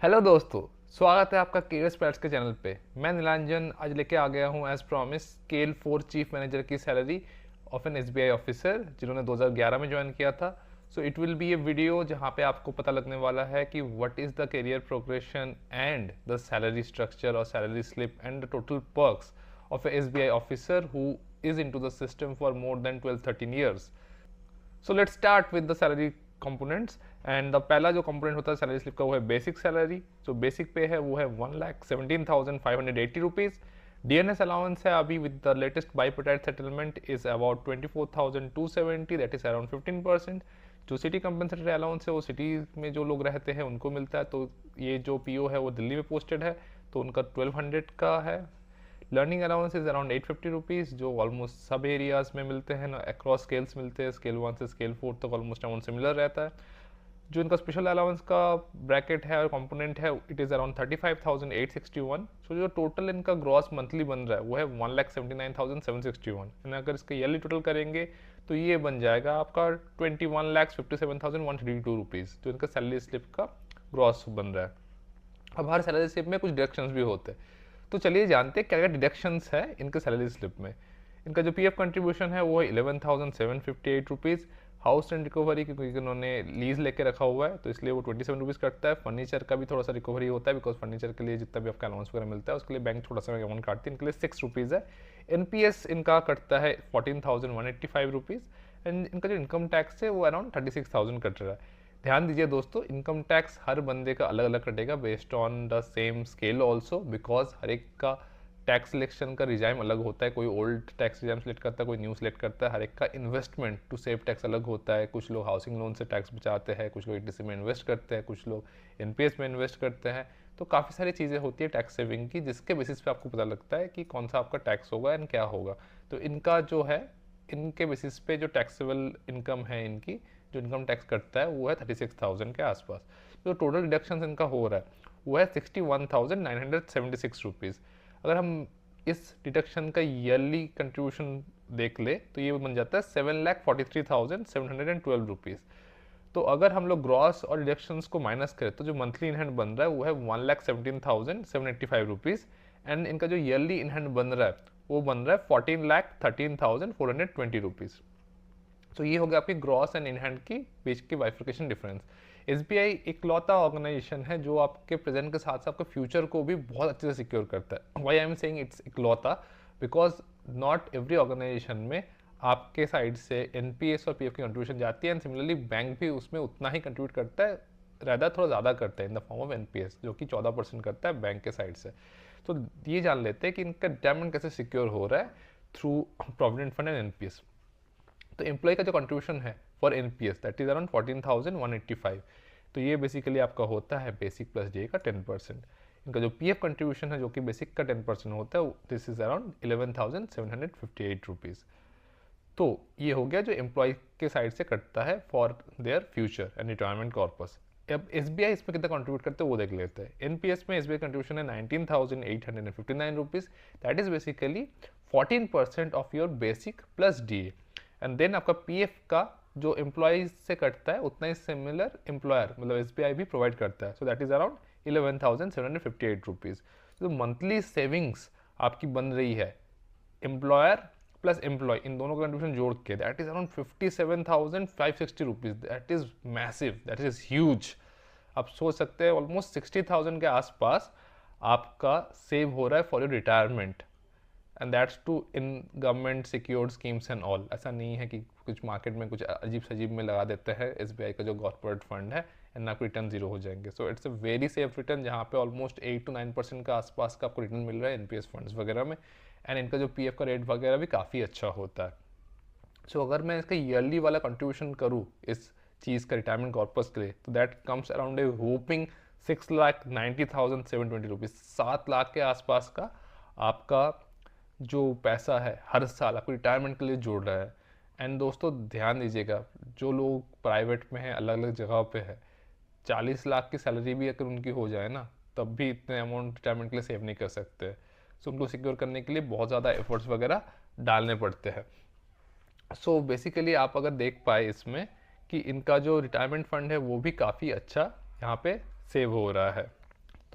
Hello दोस्तों, स्वागत है आपका केरियर स्प्रैट्स के चैनल पे। मैं नीलांजन आज लेके आ गया हूँ as promise scale 4 chief manager की salary of an SBI officer जिन्होंने 2011 में ज्वाइन किया था। So it will be a video जहाँ पे आपको पता लगने वाला है कि what is the career progression and the salary structure और salary slip and the total perks of a SBI officer who is into the system for more than 12-13 years. So let's start with the salary components and the पहला जो component होता है salary slip का वो है basic salary. जो basic पे है वो है 1,17,580 रुपीज़। डीएनएस अलाउंस है अभी with the latest bipartite settlement is about 24,270, that is around 15%। जो सिटी कंपनसेटरी अलाउंस है वो सिटी में जो लोग रहते हैं उनको मिलता है। तो ये जो पीओ है वो दिल्ली में पोस्टेड है तो उनका 1200 का है। Learning allowance is around 850 rupees जो ऑलमोस्ट सब एरियाज में मिलते हैं ना, अक्रॉस स्केल्स मिलते हैं, स्केल 1 से स्केल 4 तक ऑलमोस्ट अमाउंट सिमिलर रहता है। जो इनका स्पेशल अलाउंस का ब्रैकेट है और कंपोनेंट है इट इज़ अराउंड 35,861। सो जो टोटल इनका ग्रॉस मंथली बन रहा है वो है 1,79,761 एंड अगर इसका ईयरली टोटल करेंगे तो ये बन जाएगा आपका 21,57,132 रुपीज़ जो इनका सैलरी स्लिप का ग्रॉस बन रहा है। अब हर सैलरी स्लिप में कुछ डिडक्शंस भी होते हैं, तो चलिए जानते हैं क्या क्या डिडक्शंस है इनके सैलरी स्लिप में। इनका जो पीएफ कंट्रीब्यूशन है वो है 11,758 रुपीज़। हाउस रेंट रिकवरी क्योंकि इन्होंने लीज लेके रखा हुआ है तो इसलिए वो 27 रुपीज़ कटता है। फर्नीचर का भी थोड़ा सा रिकवरी होता है बिकॉज फर्नीचर के लिए जितना भी आपका अलाउंस वगैरह मिलता है उसके लिए बैंक थोड़ा सा अमाउंट काटती है, इनके लिए 6 रुपीज़ है। एनपीएस इनका कटता है 14,185 रुपीज़ एंड इनका जो इनकम टैक्स है वो अराउंड 36,000 कट रहा है। ध्यान दीजिए दोस्तों, इनकम टैक्स हर बंदे का अलग अलग कटेगा based on the same scale also because हर एक का टैक्स सिलेक्शन का रिजाइम अलग होता है। कोई ओल्ड टैक्स रिजाइम सेलेक्ट करता है, कोई न्यू सेलेक्ट करता है। हर एक का इन्वेस्टमेंट टू सेव टैक्स अलग होता है। कुछ लोग हाउसिंग लोन से टैक्स बचाते हैं, कुछ लोग ईटीसी में इन्वेस्ट करते हैं, कुछ लोग एनपीएस में इन्वेस्ट करते हैं। तो काफ़ी सारी चीज़ें होती है टैक्स सेविंग की जिसके बेसिस पे आपको पता लगता है कि कौन सा आपका टैक्स होगा एंड क्या होगा। तो इनका जो है इनके बेसिस पे जो टैक्सेबल इनकम है इनकी जो इनकम टैक्स कटता है वो है 36,000 के आसपास। जो टोटल डिडक्शन इनका हो रहा है वो है 61,976 रुपीज़। अगर हम इस डिडक्शन का ईयरली कंट्रीब्यूशन देख ले तो ये बन जाता है 7,43,712 रुपीज़। तो अगर हम लोग ग्रॉस और डिडक्शंस को माइनस करें तो जो मंथली इन हैंड बन रहा है वो है 1,17,785 रुपीज़ एंड इनका जो ईयरली इन हैंड बन रहा है वो बन रहा है 14,13,420 रुपीज़। तो ये हो गया आपकी ग्रॉस एंड इन हैंड की बीच की बाइफिकेशन डिफरेंस। एसबीआई इकलौता ऑर्गेनाइजेशन है जो आपके प्रेजेंट के साथ साथ आपके फ्यूचर को भी बहुत अच्छे से सिक्योर करता है। Why I am saying it's इकलौता बिकॉज नॉट एवरी ऑर्गेनाइजेशन में आपके साइड से एनपीएस और पीएफ की कंट्रीब्यूशन जाती है एंड सिमिलरली बैंक भी उसमें उतना ही कंट्रीब्यूट करता है, ज़्यादा थोड़ा ज़्यादा करता है in the form of NPS जो कि 14% करता है बैंक के साइड से। तो ये जान लेते हैं कि इनका रिटायरमेंट कैसे सिक्योर हो रहा है through provident fund and NPS. तो एम्प्लॉय का जो कंट्रीब्यूशन है for NPS that is around 14,185। तो ये बेसिकली आपका होता है बेसिक प्लस डे का 10%। इनका जो पीएफ कंट्रीब्यूशन है जो कि बेसिक का 10% होता है दिस इज अराउंड 11,758 रुपीज़। तो ये हो गया जो एम्प्लॉय के साइड से कटता है for their future and retirement corpus. अब एसबीआई इसमें कितना कंट्रीब्यूट करते हैं वो देख लेते हैं। एनपीएस में एसबीआई कंट्रीब्यूशन है 19,859 rupees, that is basically 14% of your basic plus DA and then आपका पीएफ का जो एम्प्लॉयज से कटता है उतना ही सिमिलर एम्प्लॉयर मतलब एसबीआई भी प्रोवाइड करता है। So that is around 11,758 rupees. जो मंथली सेविंग्स आपकी बन रही है एम्प्लॉयर प्लस एम्प्लॉय इन दोनों का कंट्रीब्यूशन जोड़ के that is around 57,560 rupees. That is massive, that is huge. आप सोच सकते हैं ऑलमोस्ट 60,000 के आसपास आपका सेव हो रहा है for your retirement and that's too in government secured schemes and all. ऐसा नहीं है कि कुछ मार्केट में कुछ अजीब सजीब में लगा देते हैं एसबीआई का जो कॉर्पोरेट फंड है एंड आपको रिटर्न जीरो हो जाएंगे। So it's a very safe return जहाँ पे ऑलमोस्ट 8 to 9% का आसपास का आपको रिटर्न मिल रहा है एनपीएस फंड्स वगैरह में एंड इनका जो पीएफ का रेट वगैरह भी काफ़ी अच्छा होता है। सो अगर मैं इसका ईयरली वाला कंट्रीब्यूशन करूँ इस चीज़ का रिटायरमेंट कॉर्पस के लिए तो that comes around a hopping 6,90,720 rupees. 7 lakh के आसपास का आपका जो पैसा है हर साल आपको रिटायरमेंट के लिए जोड़ रहा है। एंड दोस्तों ध्यान दीजिएगा जो लोग प्राइवेट में हैं अलग अलग जगह पे है 40 लाख की सैलरी भी अगर उनकी हो जाए ना तब भी इतने अमाउंट रिटायरमेंट के लिए सेव नहीं कर सकते। सो उनको सिक्योर करने के लिए बहुत ज़्यादा एफर्ट्स वगैरह डालने पड़ते हैं। सो बेसिकली आप अगर देख पाए इसमें कि इनका जो रिटायरमेंट फंड है वो भी काफ़ी अच्छा यहाँ पे सेव हो रहा है।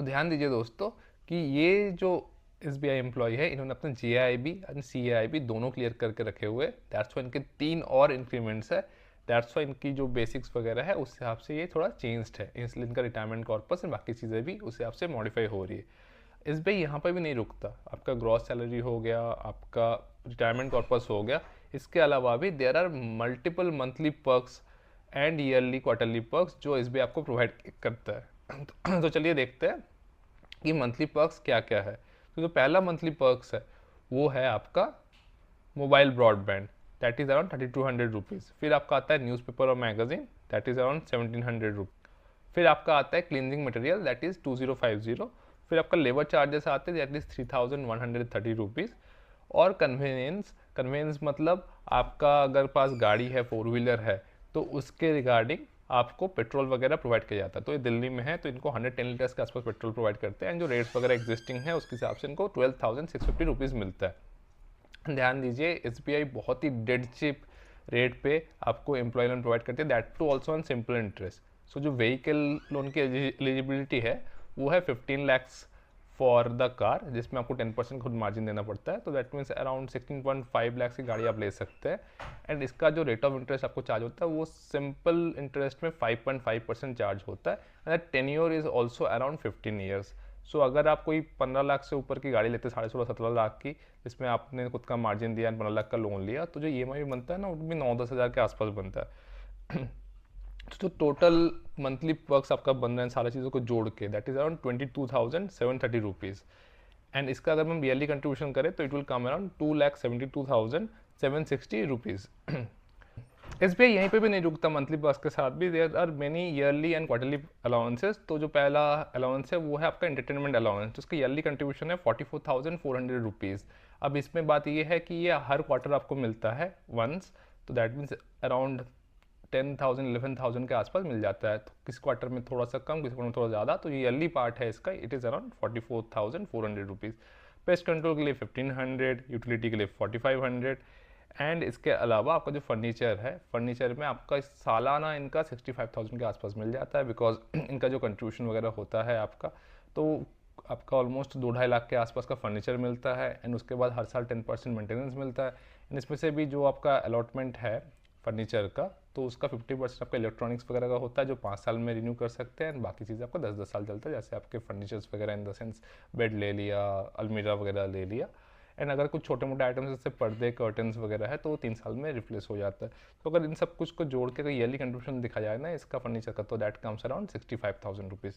तो ध्यान दीजिए दोस्तों कि ये जो SBI एम्प्लॉय है, इन्होंने अपने JIB एंड CAIB दोनों क्लियर करके रखे हुए। दैट्स वाई इनके 3 और इंक्रीमेंट्स है। दैट्स वाई इनकी जो बेसिक्स वगैरह है उस हिसाब से ये थोड़ा चेंज्ड है, इसलिए इनका रिटायरमेंट कॉर्पस एंड बाकी चीज़ें भी उस हिसाब से मॉडिफाई हो रही है। SBI यहाँ पर भी नहीं रुकता, आपका ग्रॉस सैलरी हो गया, आपका रिटायरमेंट कॉर्पस हो गया, इसके अलावा भी there are multiple monthly perks and yearly quarterly perks जो SBI आपको प्रोवाइड करता है। तो चलिए देखते हैं कि मंथली पर्क्स क्या क्या है। तो जो पहला मंथली पर्क्स है वो है आपका mobile broadband, that is around 3200 rupees. फिर आपका आता है न्यूज़पेपर और magazine, that is around 1700 rupees. फिर आपका आता है क्लीनिंग मटेरियल, दैट इज़ 2050। फिर आपका लेबर चार्जेस आते हैं, दैट इज़ 3130 रुपीज़। और कन्वेनियंस मतलब आपका अगर पास गाड़ी है, 4 व्हीलर है, तो उसके रिगार्डिंग आपको पेट्रोल वगैरह प्रोवाइड किया जाता है। तो ये दिल्ली में है तो इनको 110 लीटर्स के आसपास पेट्रोल प्रोवाइड करते हैं एंड जो रेट्स वगैरह एग्जिस्टिंग है उसके हिसाब से इनको 12,650 रुपीज़ मिलता है। ध्यान दीजिए SBI बहुत ही डेड चिप रेट पे आपको एम्प्लॉय लोन प्रोवाइड करती है, that too also on simple interest. So जो व्हीकल लोन की एलिजिबिलिटी है वो है 15 लैक्स फॉर द कार, जिसमें आपको 10% खुद मार्जिन देना पड़ता है। तो दैट मीन्स अराउंड 16.5 लाख की गाड़ी आप ले सकते हैं। एंड इसका जो रेट ऑफ इंटरेस्ट आपको चार्ज होता है वो सिंपल इंटरेस्ट में 5.5% चार्ज होता है and that tenure is also around 15 years. So अगर आप कोई 15 लाख से ऊपर की गाड़ी लेते हैं, 16.5-17 लाख की, जिसमें आपने खुद का मार्जिन दिया, 15 लाख का लोन लिया, तो जो EMI बनता है ना वो भी 9-10 हज़ार के आसपास बनता है। तो टोटल मंथली वर्क्स आपका बन रहा है सारी चीज़ों को जोड़ के, that is around 22,730 rupees. And इसका अगर हम ईयरली कंट्रीब्यूशन करें तो it will come around 2,72,760 rupees. SBI यहीं पे भी नहीं रुकता, मंथली वर्क्स के साथ भी there are many yearly and quarterly allowances. तो जो पहला अलाउंस है वो है आपका एंटरटेनमेंट अलाउंस, जिसका ईयरली कंट्रीब्यूशन है 44,400 रुपीज़। अब इसमें बात ये है कि ये हर क्वार्टर आपको मिलता है वंस, तो दैट मीन्स अराउंड 10,000 11,000 के आसपास मिल जाता है। तो किस क्वार्टर में थोड़ा सा कम, किस क्वार्टर में थोड़ा ज़्यादा। तो ये ईयरली पार्ट है इसका, it is around 44,400 rupees. Pest control के लिए 1500, यूटिलिटी के लिए 4500 एंड इसके अलावा आपका जो फर्नीचर है, फर्नीचर में आपका सालाना इनका 65,000 के आसपास मिल जाता है, बिकॉज इनका जो कंट्रीब्यूशन वगैरह होता है आपका, तो आपका ऑलमोस्ट 2-2.5 लाख के आसपास का फर्नीचर मिलता है एंड उसके बाद हर साल 10% मेंटेनेंस मिलता है। एंड इसमें से भी जो आपका अलॉटमेंट है फर्नीचर का, तो उसका 50% आपका इलेक्ट्रॉनिक्स वगैरह का होता है जो 5 साल में रिन्यू कर सकते हैं, बाकी चीज़ें आपको 10-10 साल चलता है, जैसे आपके फर्नीचर्स वगैरह इन द सेंस बेड ले लिया, अलमीरा वगैरह ले लिया। एंड अगर कुछ छोटे मोटे आइटम्स जैसे पर्दे, कर्टन्स वगैरह है तो वो 3 साल में रिप्लेस हो जाता है। तो अगर इन सब कुछ को जोड़ के ईयरली कंट्रीब्यूशन दिखा जाए ना इसका फर्नीचर का, तो दैट कम्स अराउंड 65,000 रुपीज़।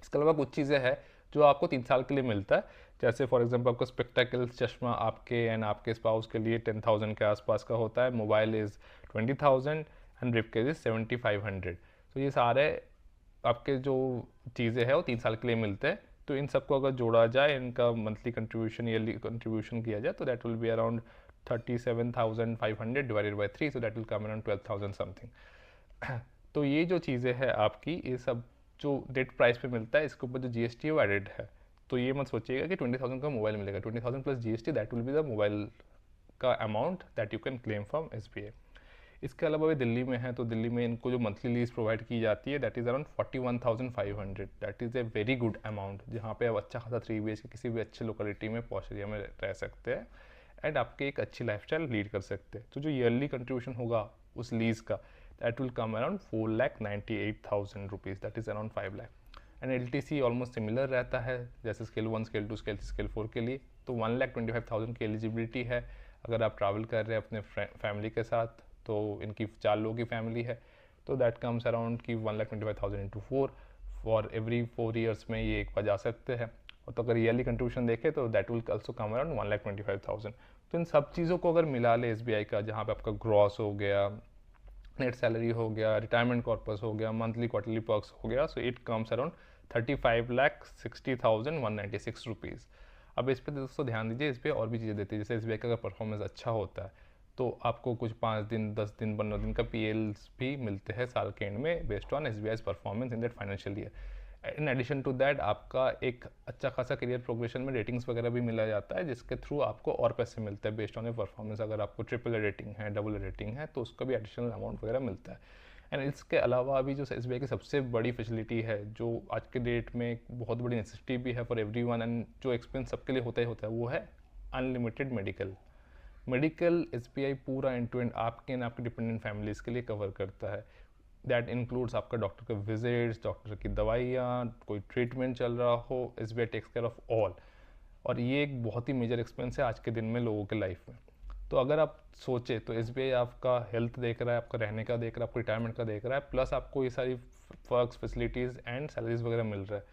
इसके अलावा कुछ चीज़ें हैं जो आपको 3 साल के लिए मिलता है, जैसे फॉर एग्जांपल आपको स्पेक्टेकल्स चश्मा आपके एंड आपके स्पाउस के लिए 10,000 के आसपास का होता है, mobile is 20,000 and briefcase is 7,500। तो ये सारे आपके जो चीज़ें हैं वो 3 साल के लिए मिलते हैं। तो इन सबको अगर जोड़ा जाए, इनका मंथली कंट्रीब्यूशन, ईयरली कंट्रीब्यूशन किया जाए, तो that will be around 37,500 divided by 3, so that will come around 12,000 something. तो ये जो चीज़ें हैं आपकी, ये सब जो डेट प्राइस पे मिलता है, इसके ऊपर जो GST है वो एडेड है। तो ये मत सोचिएगा कि 20,000 का मोबाइल मिलेगा, 20,000 plus GST, that will be the mobile का amount that you can claim from SBI। इसके अलावा भी दिल्ली में है, तो दिल्ली में इनको जो मंथली लीज प्रोवाइड की जाती है, that is around 41,500। That is a very good amount, जहाँ पे आप अच्छा खासा 3 BHK किसी भी अच्छे लोकेलिटी में पॉश एरिया में रह सकते हैं एंड आपके एक अच्छी लाइफस्टाइल लीड कर सकते हैं। तो जो ईयरली कंट्रीब्यूशन होगा उस लीज का, that will come around 4,98,000 rupees, that is around 5 lakh. And LTC almost similar रहता है जैसे स्केल 1, स्केल 2, स्केल 3, स्केल 4 के लिए। तो 1,25,000 की एलिजिबिलिटी है अगर आप ट्रैवल कर रहे हैं अपने फैमिली के साथ, तो इनकी 4 लोगों की फैमिली है, तो दैट कम्स अराउंड की 1,25,000 इंटू 4 फॉर एवरी 4 ईयर्स में ये एक बार जा सकते हैं। और तो अगर ईयरली कंट्रीब्यूशन देखें तो that will also come around 1,25,000। तो इन सब चीज़ों को अगर मिला ले SBI का, जहाँ पे आपका ग्रॉस हो गया, नेट सैलरी हो गया, रिटायरमेंट कॉर्पस हो गया, मंथली क्वार्टरली पर्क्स हो गया, so it comes around 35,60,196 rupees. अब इस पर दोस्तों ध्यान दीजिए, इस पर और भी चीज़ें देती है, जैसे SBI का अगर परफॉर्मेंस अच्छा होता है तो आपको कुछ 5 दिन, 10 दिन, 15 दिन का PLs भी मिलते हैं साल के एंड में based on SBI's performance in that financial year. In addition to that आपका एक अच्छा खासा करियर प्रोग्रेशन में रेटिंग्स वगैरह भी मिला जाता है, जिसके थ्रू आपको और पैसे मिलते हैं बेस्ड ऑन योर परफॉर्मेंस। अगर आपको AAA रेटिंग है, AA रेटिंग है, तो उसका भी एडिशनल अमाउंट वगैरह मिलता है। एंड इसके अलावा अभी जो SBI की सबसे बड़ी फैसिलिटी है, जो आज के डेट में एक बहुत बड़ी नेसेसिटी भी है फॉर एवरीवन एंड जो एक्सपेंस सबके लिए होता ही होता है, वो है अनलिमिटेड मेडिकल SBI पूरा एंड टू एंड आपके एंड आपके डिपेंडेंट फैमिलीज़ के लिए कवर करता है। दैट इंक्लूड्स आपका डॉक्टर के विजिट्स, डॉक्टर की दवाइयाँ, कोई ट्रीटमेंट चल रहा हो, SBI takes care of all. और ये एक बहुत ही मेजर एक्सपेंस है आज के दिन में लोगों के लाइफ में। तो अगर आप सोचे तो SBI आपका हेल्थ देख रहा है, आपका रहने का देख रहा है, आपको रिटायरमेंट का देख रहा है, प्लस आपको ये सारी वर्क्स, फैसिलिटीज़ एंड सैलरीज वगैरह मिल रहा है।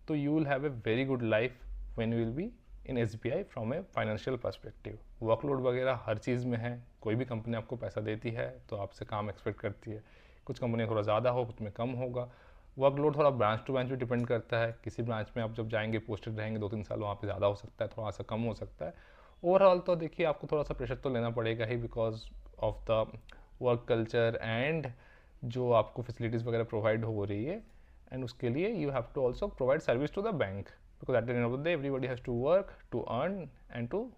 तो you will have a very good life when you will be in SBI from a financial perspective. Workload वगैरह हर चीज़ में है, कोई भी कंपनी आपको पैसा देती है तो आपसे काम एक्सपेक्ट करती है। कुछ कंपनी थोड़ा ज़्यादा हो, कुछ में कम होगा। वर्कलोड थोड़ा ब्रांच टू ब्रांच भी डिपेंड करता है, किसी ब्रांच में आप जब जाएंगे, पोस्टेड रहेंगे 2-3 साल, वहाँ पे ज़्यादा हो सकता है, थोड़ा सा कम हो सकता है। ओवरऑल तो देखिए आपको थोड़ा सा प्रेशर तो लेना पड़ेगा ही, because of the work culture and जो आपको फैसिलिटीज़ वगैरह प्रोवाइड हो रही है, एंड उसके लिए you have to also provide service to the bank, because at the end of the day everybody has to work to earn and to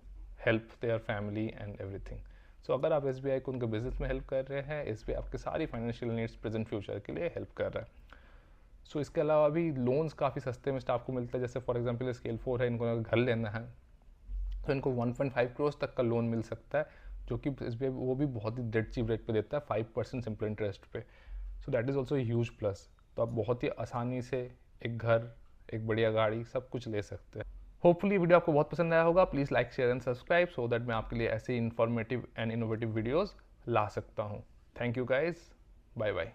help their family and everything. So अगर आप SBI को उनके business में help कर रहे हैं, SBI आपके सारी फाइनेंशियल नीड्स प्रेजेंट फ्यूचर के लिए हेल्प कर रहा है। सो इसके अलावा भी लोन्स काफ़ी सस्ते में स्टाफ को मिलता है। जैसे फॉर एग्जांपल स्केल 4 है, इनको अगर घर लेना है तो इनको 1.5 करोड़ तक का लोन मिल सकता है, जो कि SBI वो भी बहुत ही डेड चीप रेट पे देता है, 5% सिंपल इंटरेस्ट पे। So that is also huge plus. तो आप बहुत ही आसानी से एक घर, एक बढ़िया गाड़ी, सब कुछ ले सकते हैं। होपफुली वीडियो आपको बहुत पसंद आया होगा। Please like, share and subscribe so that मैं आपके लिए ऐसे इन्फॉर्मेटिव एंड इनोवेटिव वीडियोज़ ला सकता हूँ। Thank you guys, bye bye.